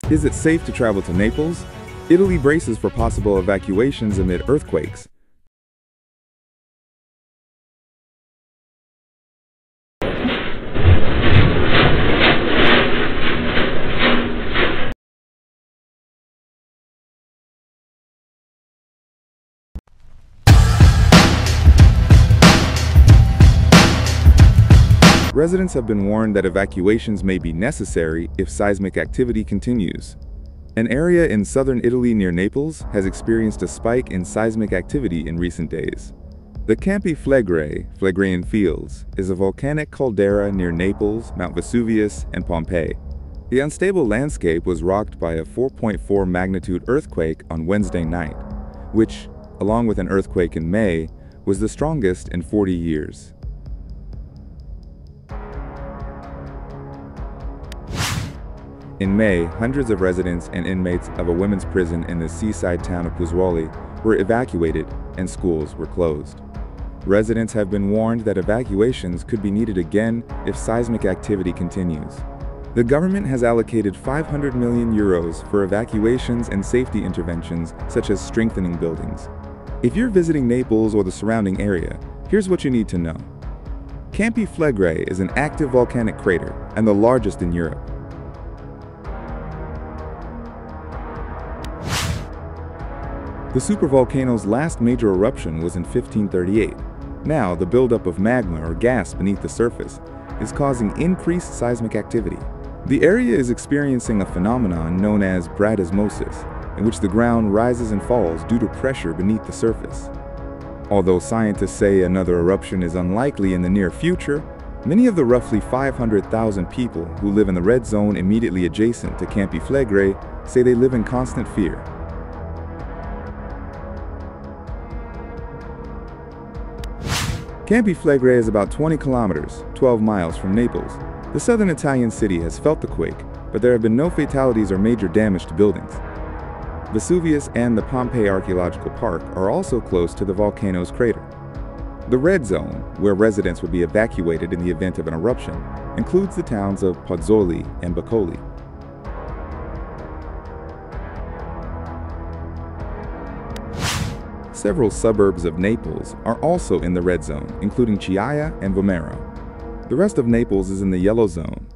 Is it safe to travel to Naples? Italy braces for possible evacuations amid earthquakes. Residents have been warned that evacuations may be necessary if seismic activity continues. An area in southern Italy near Naples has experienced a spike in seismic activity in recent days. The Campi Flegrei, Phlegraean Fields, is a volcanic caldera near Naples, Mount Vesuvius, and Pompeii. The unstable landscape was rocked by a 4.4 magnitude earthquake on Wednesday night, which, along with an earthquake in May, was the strongest in 40 years. In May, hundreds of residents and inmates of a women's prison in the seaside town of Pozzuoli were evacuated and schools were closed. Residents have been warned that evacuations could be needed again if seismic activity continues. The government has allocated €500 million for evacuations and safety interventions such as strengthening buildings. If you're visiting Naples or the surrounding area, here's what you need to know. Campi Flegrei is an active volcanic crater and the largest in Europe. The supervolcano's last major eruption was in 1538. Now, the buildup of magma or gas beneath the surface is causing increased seismic activity. The area is experiencing a phenomenon known as bradysmosis, in which the ground rises and falls due to pressure beneath the surface. Although scientists say another eruption is unlikely in the near future, many of the roughly 500,000 people who live in the red zone immediately adjacent to Campi Flegrei say they live in constant fear. Campi Flegrei is about 20 kilometers, 12 miles from Naples. The southern Italian city has felt the quake, but there have been no fatalities or major damage to buildings. Vesuvius and the Pompeii Archaeological Park are also close to the volcano's crater. The red zone, where residents would be evacuated in the event of an eruption, includes the towns of Pozzuoli and Boccoli. Several suburbs of Naples are also in the red zone, including Chiaia and Vomero. The rest of Naples is in the yellow zone,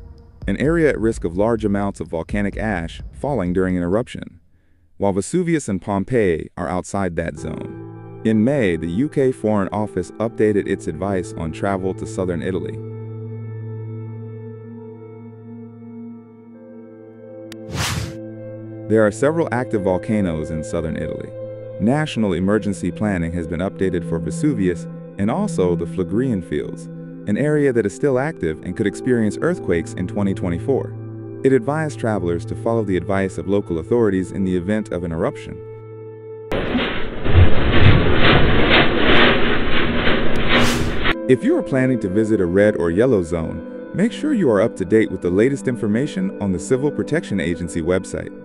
an area at risk of large amounts of volcanic ash falling during an eruption, while Vesuvius and Pompeii are outside that zone. In May, the UK Foreign Office updated its advice on travel to southern Italy. There are several active volcanoes in southern Italy. National emergency planning has been updated for Vesuvius and also the Phlegraean Fields, an area that is still active and could experience earthquakes in 2024. It advised travelers to follow the advice of local authorities in the event of an eruption. If you are planning to visit a red or yellow zone, make sure you are up to date with the latest information on the Civil Protection Agency website.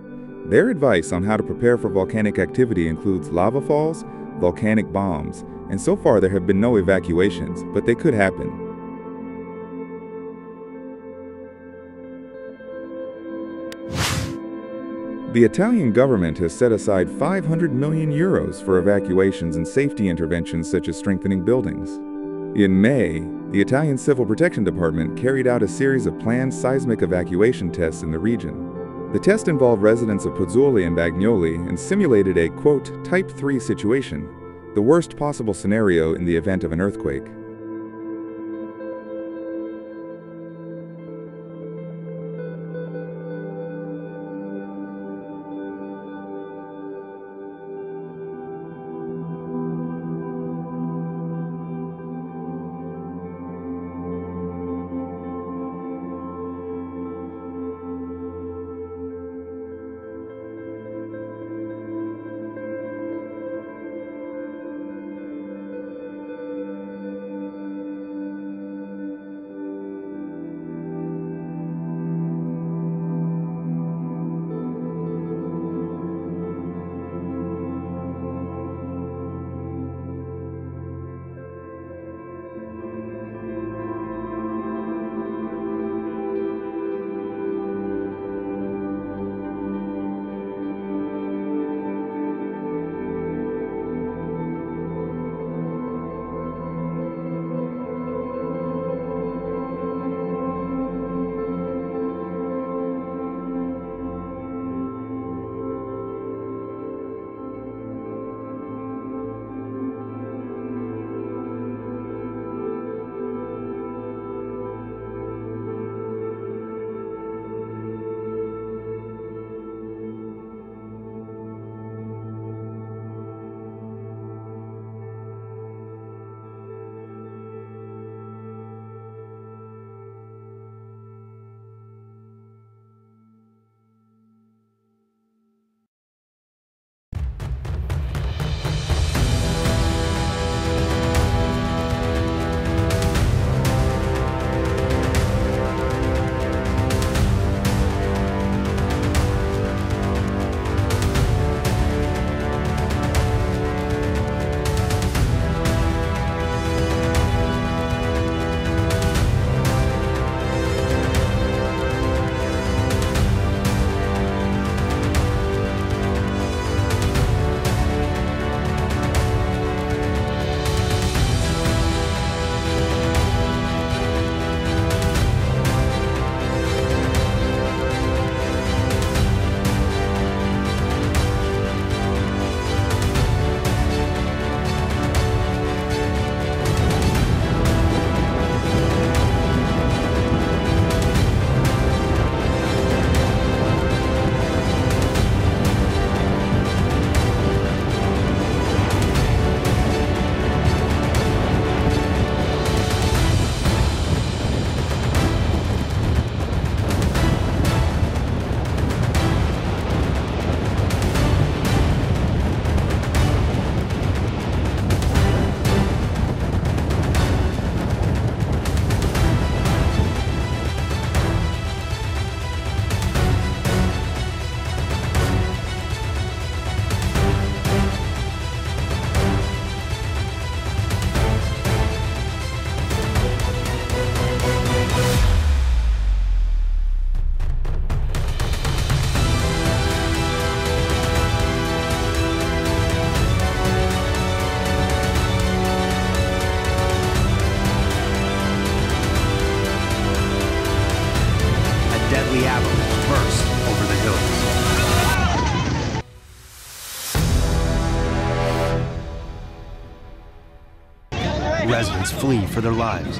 Their advice on how to prepare for volcanic activity includes lava falls, volcanic bombs, and so far there have been no evacuations, but they could happen. The Italian government has set aside €500 million for evacuations and safety interventions such as strengthening buildings. In May, the Italian Civil Protection Department carried out a series of planned seismic evacuation tests in the region. The test involved residents of Pozzuoli and Bagnoli and simulated a, quote, Type 3 situation, the worst possible scenario in the event of an earthquake. residents flee for their lives.